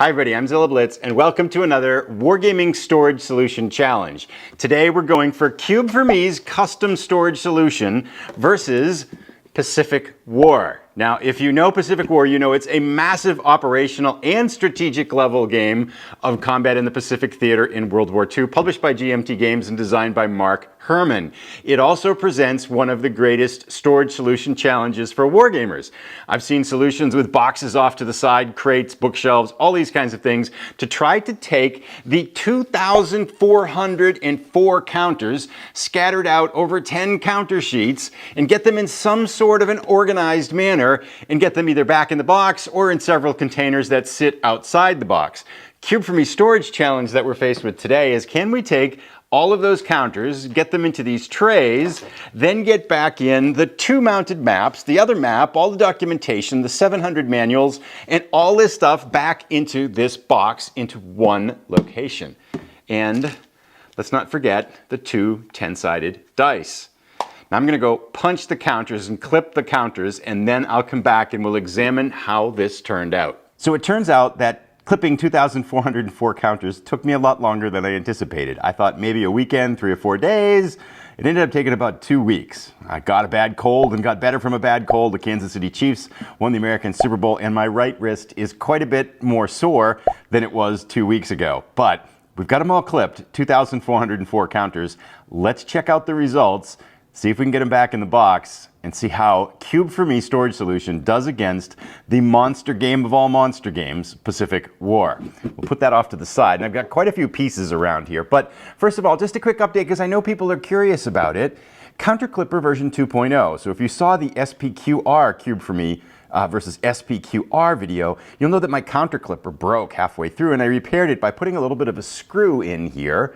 Hi everybody, I'm Zilla Blitz and welcome to another Wargaming Storage Solution Challenge. Today we're going for Cube4Me's custom storage solution versus Pacific War. Now, if you know Pacific War, you know it's a massive operational and strategic level game of combat in the Pacific theater in World War II, published by GMT Games and designed by Mark Herman. It also presents one of the greatest storage solution challenges for wargamers. I've seen solutions with boxes off to the side, crates, bookshelves, all these kinds of things to try to take the 2,404 counters scattered out over 10 counter sheets and get them in some sort of an organized manner and get them either back in the box or in several containers that sit outside the box. Cube4Me Storage Challenge that we're faced with today is, can we take all of those counters, get them into these trays, then get back in the two mounted maps, the other map, all the documentation, the 700 manuals, and all this stuff back into this box into one location. And let's not forget the two 10-sided dice. Now I'm going to go punch the counters and clip the counters, and then I'll come back and we'll examine how this turned out. So it turns out that clipping 2,404 counters took me a lot longer than I anticipated. I thought maybe a weekend, 3 or 4 days. It ended up taking about 2 weeks. I got a bad cold and got better from a bad cold. The Kansas City Chiefs won the American Super Bowl, and my right wrist is quite a bit more sore than it was 2 weeks ago. But we've got them all clipped, 2,404 counters. Let's check out the results, see if we can get them back in the box, and see how Cube4Me Storage Solution does against the monster game of all monster games, Pacific War. We'll put that off to the side, and I've got quite a few pieces around here. But first of all, just a quick update, because I know people are curious about it. CounterClipper version 2.0. So if you saw the SPQR Cube4Me versus SPQR video, you'll know that my CounterClipper broke halfway through, and I repaired it by putting a little bit of a screw in here,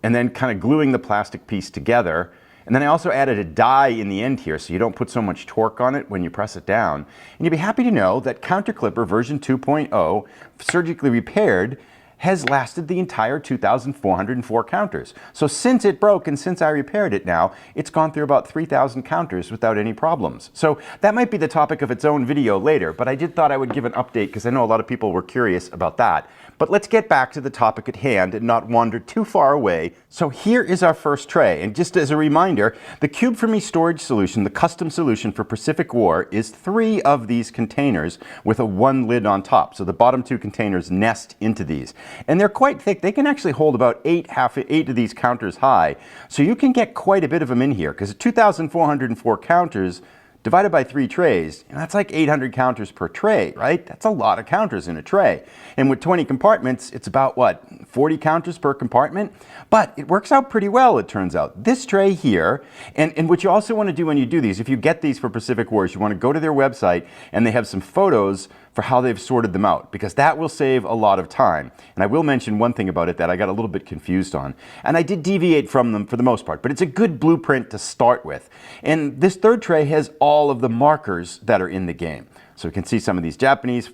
and then kind of gluing the plastic piece together. And then I also added a die in the end here so you don't put so much torque on it when you press it down. And you'll be happy to know that CounterClipper version 2.0, surgically repaired, has lasted the entire 2,404 counters. So since it broke and since I repaired it now, it's gone through about 3,000 counters without any problems. So that might be the topic of its own video later, but I thought I would give an update because I know a lot of people were curious about that. But let's get back to the topic at hand and not wander too far away. So here is our first tray, and just as a reminder, the Cube4Me Storage Solution, the custom solution for Pacific War, is 3 of these containers with a 1 lid on top. So the bottom 2 containers nest into these. And they're quite thick. They can actually hold about 8 of these counters high. So you can get quite a bit of them in here, because 2,404 counters divided by 3 trays, that's like 800 counters per tray, right? That's a lot of counters in a tray. And with 20 compartments, it's about, what, 40 counters per compartment? But it works out pretty well, it turns out. This tray here, and what you also want to do when you do these, if you get these for Pacific Wars, you want to go to their website, and they have some photos for how they've sorted them out, because that will save a lot of time. And I will mention one thing about it that I got a little bit confused on. And I did deviate from them for the most part, but it's a good blueprint to start with. And this third tray has all of the markers that are in the game. So we can see some of these Japanese,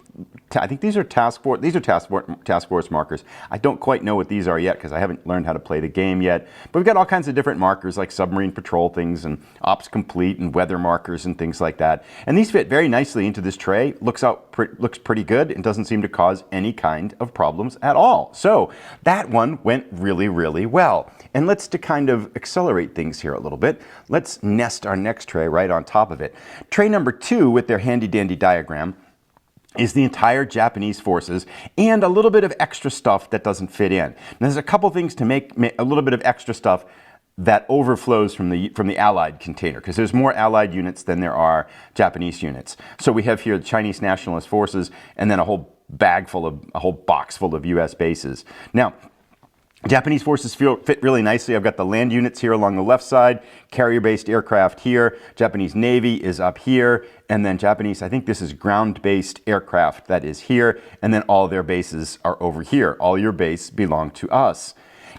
I think these are task force markers. I don't quite know what these are yet because I haven't learned how to play the game yet. But we've got all kinds of different markers like submarine patrol things and ops complete and weather markers and things like that. And these fit very nicely into this tray. Looks pretty good and doesn't seem to cause any kind of problems at all. So that one went really, really well. And let's to kind of accelerate things here a little bit, let's nest our next tray right on top of it. Tray number 2 with their handy dandy diagram is the entire Japanese forces and a little bit of extra stuff that doesn't fit in. And there's a couple things to make a little bit of extra stuff that overflows from the Allied container, because there's more Allied units than there are Japanese units. So we have here the Chinese Nationalist Forces and then a whole box full of US bases. Now, Japanese forces fit really nicely. I've got the land units here along the left side, carrier-based aircraft here, Japanese Navy is up here, and then Japanese, I think this is ground-based aircraft that is here, and then all their bases are over here. All your base belong to us.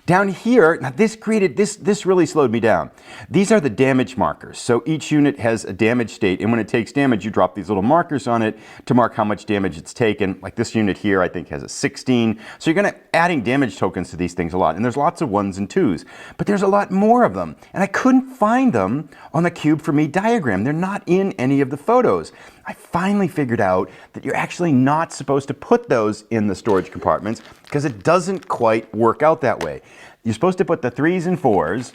Down here, now this really slowed me down. These are the damage markers. So each unit has a damage state, and when it takes damage, you drop these little markers on it to mark how much damage it's taken. Like this unit here, I think has a 16. So you're adding damage tokens to these things a lot, and there's lots of 1s and 2s, but there's a lot more of them, and I couldn't find them on the Cube4Me diagram. They're not in any of the photos. I finally figured out that you're actually not supposed to put those in the storage compartments because it doesn't quite work out that way. You're supposed to put the 3s and 4s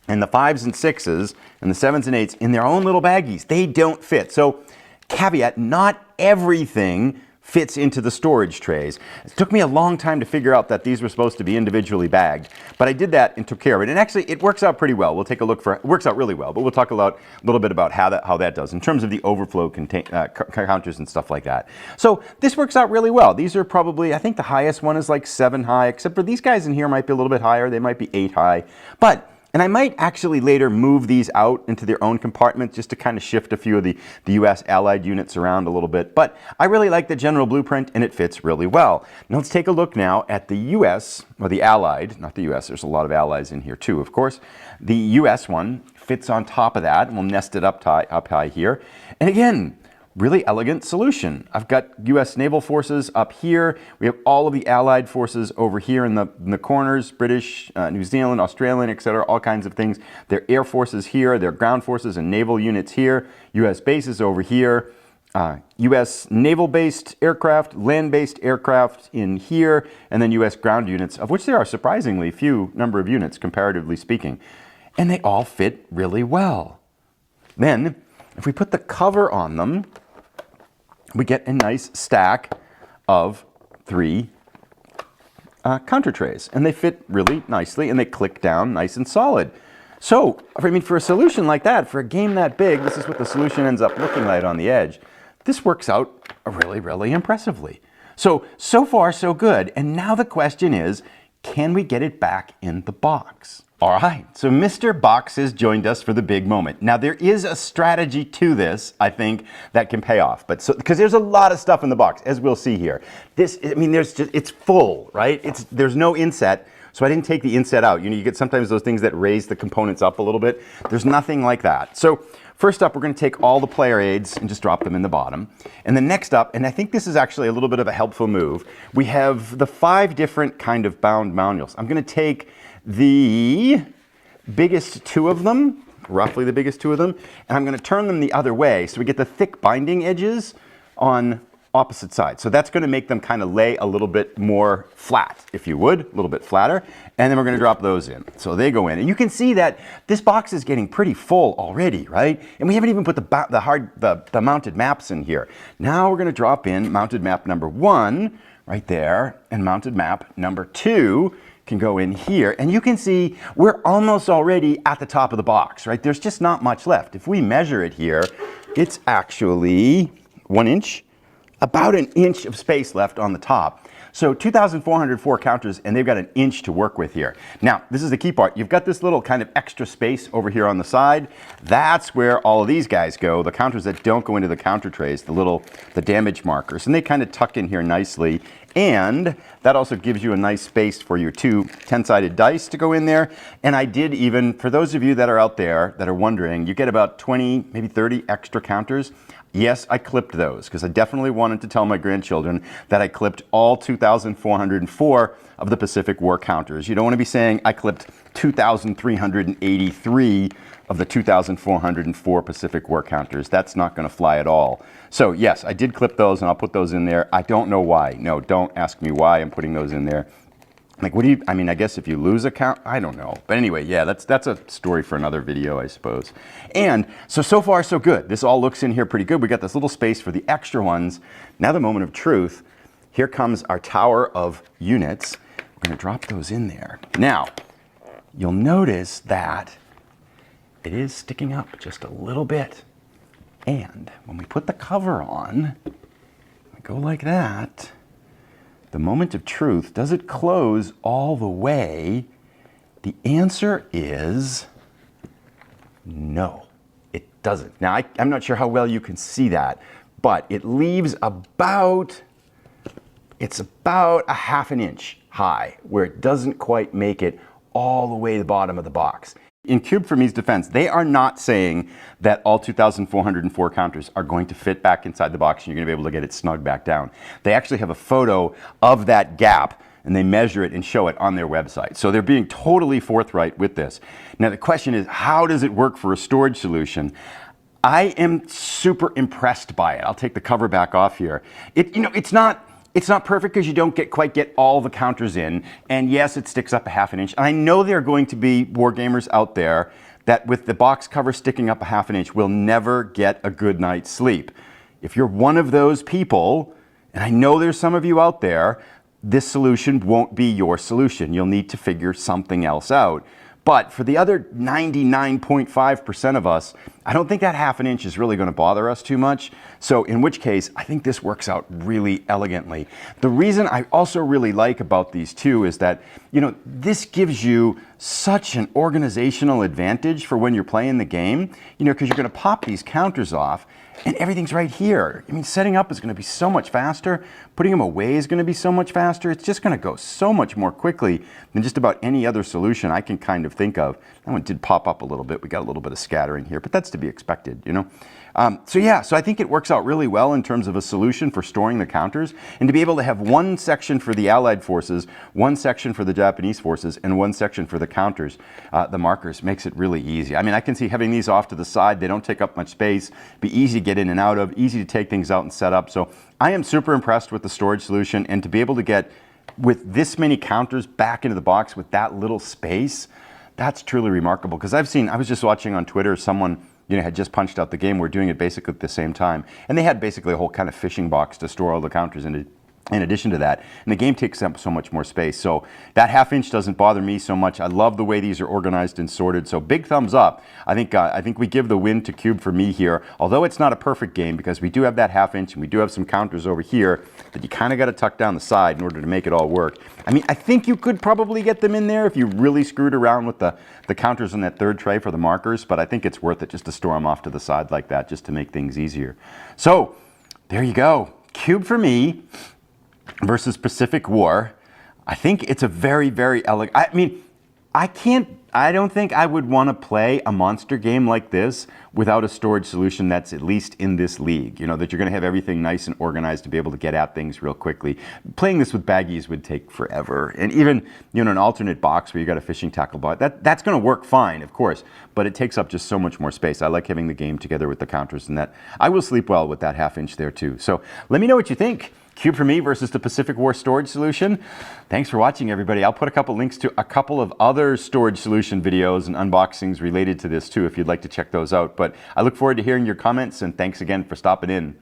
and the 5s and 6s and the 7s and 8s in their own little baggies. They don't fit. So, caveat, not everything fits into the storage trays. It took me a long time to figure out that these were supposed to be individually bagged, but I did that and took care of it. And actually, it works out pretty well. We'll take a look for it. Works out really well, but we'll talk a little bit about how that does in terms of the overflow counters and stuff like that. So this works out really well. These are probably, I think the highest one is like 7 high, except for these guys in here might be a little bit higher. They might be 8 high, and I might actually later move these out into their own compartments just to kind of shift a few of the US Allied units around a little bit. But I really like the general blueprint and it fits really well. Now let's take a look now at the US, or the Allied, not the US, there's a lot of Allies in here too, of course. The US one fits on top of that, and we'll nest it up high here. And again, really elegant solution. I've got US Naval Forces up here. We have all of the Allied forces over here in the corners, British, New Zealand, Australian, etc., all kinds of things. Their air forces here, their ground forces and naval units here, US bases over here, US naval-based aircraft, land-based aircraft in here, and then US ground units, of which there are surprisingly few number of units, comparatively speaking. And they all fit really well. Then, if we put the cover on them, we get a nice stack of 3 counter trays, and they fit really nicely and they click down nice and solid. So, I mean, for a solution like that, for a game that big, this is what the solution ends up looking like on the edge. This works out really, really impressively. So far so good. And now the question is, can we get it back in the box? All right, so Mr. Box has joined us for the big moment. Now there is a strategy to this, I think, that can pay off. But because there's a lot of stuff in the box, as we'll see here. I mean, it's full, right? There's no inset, so I didn't take the inset out. You know, you get sometimes those things that raise the components up a little bit. There's nothing like that. So first up, we're going to take all the player aids and just drop them in the bottom. And then next up, and I think this is actually a little bit of a helpful move, we have the 5 different kind of bound manuals. I'm going to take the biggest 2 of them, roughly the biggest 2 of them, and I'm going to turn them the other way so we get the thick binding edges on opposite sides. So that's going to make them kind of lay a little bit more flat, if you would, a little bit flatter, and then we're going to drop those in. So they go in, and you can see that this box is getting pretty full already, right? And we haven't even put the mounted maps in here. Now we're going to drop in mounted map number 1 right there, and mounted map number 2 can go in here, and you can see we're almost already at the top of the box, right? There's just not much left. If we measure it here, it's actually 1 inch, about an inch of space left on the top. So 2,404 counters, and they've got an inch to work with here. Now, this is the key part. You've got this little kind of extra space over here on the side. That's where all of these guys go, the counters that don't go into the counter trays, the damage markers, and they kind of tuck in here nicely. And that also gives you a nice space for your 2 10-sided dice to go in there. And I did even, for those of you that are out there that are wondering, you get about 20, maybe 30 extra counters. Yes, I clipped those because I definitely wanted to tell my grandchildren that I clipped all 2,404 of the Pacific War counters. You don't want to be saying I clipped 2,383 of the 2,404 Pacific War counters. That's not going to fly at all. So yes, I did clip those and I'll put those in there. I don't know why. No, don't ask me why I'm putting those in there. Like, what do you, I mean, I guess if you lose a count, I don't know. But anyway, yeah, that's a story for another video, I suppose. And so far, so good. This all looks in here pretty good. We got this little space for the extra ones. Now the moment of truth. Here comes our tower of units. We're going to drop those in there. Now, you'll notice that it is sticking up just a little bit. And when we put the cover on, we go like that. The moment of truth, does it close all the way? The answer is no, it doesn't. Now, I'm not sure how well you can see that, but it leaves about a ½ an inch high, where it doesn't quite make it all the way to the bottom of the box. In Cube4Me's defense, they are not saying that all 2,404 counters are going to fit back inside the box and you're going to be able to get it snug back down. They actually have a photo of that gap and they measure it and show it on their website. So they're being totally forthright with this. Now the question is, how does it work for a storage solution? I am super impressed by it. I'll take the cover back off here. It's not perfect because you don't quite get all the counters in, and yes, it sticks up a half an inch. And I know there are going to be wargamers out there that with the box cover sticking up a half an inch will never get a good night's sleep. If you're one of those people, and I know there's some of you out there, this solution won't be your solution. You'll need to figure something else out. But for the other 99.5% of us, I don't think that half an inch is really going to bother us too much. So in which case, I think this works out really elegantly. The reason I also really like about these two is that, this gives you such an organizational advantage for when you're playing the game, because you're going to pop these counters off and everything's right here. I mean, setting up is going to be so much faster. Putting them away is going to be so much faster. It's just going to go so much more quickly than just about any other solution I can kind of think of. That one did pop up a little bit. We got a little bit of scattering here, but that's to be expected, So I think it works out really well in terms of a solution for storing the counters, and to be able to have one section for the Allied forces, one section for the Japanese forces, and one section for the counters, the markers, makes it really easy. I mean, I can see having these off to the side. They don't take up much space, be easy to get in and out of, easy to take things out and set up. So I am super impressed with the storage solution, and to be able to get with this many counters back into the box with that little space, that's truly remarkable. Because I was just watching on Twitter, someone had just punched out the game. We're doing it basically at the same time. And they had basically a whole kind of fishing box to store all the counters in addition to that. And the game takes up so much more space. So that half inch doesn't bother me so much. I love the way these are organized and sorted. So big thumbs up. I think we give the win to Cube4Me here, although it's not a perfect game because we do have that half inch and we do have some counters over here that you kind of got to tuck down the side in order to make it all work. I mean, I think you could probably get them in there if you really screwed around with the counters on that third tray for the markers, but I think it's worth it just to store them off to the side like that just to make things easier. So there you go. Cube4Me versus Pacific War. I think it's a very, very elegant. I mean, I don't think I would want to play a monster game like this without a storage solution that's at least in this league. That you're going to have everything nice and organized to be able to get at things real quickly. Playing this with baggies would take forever. And even, an alternate box where you got a fishing tackle box, that's going to work fine, of course, but it takes up just so much more space. I like having the game together with the counters, and that I will sleep well with that half inch there too. So let me know what you think. Cube4Me versus the Pacific War storage solution. Thanks for watching, everybody. I'll put a couple links to a couple of other storage solution videos and unboxings related to this too, if you'd like to check those out. But I look forward to hearing your comments, and thanks again for stopping in.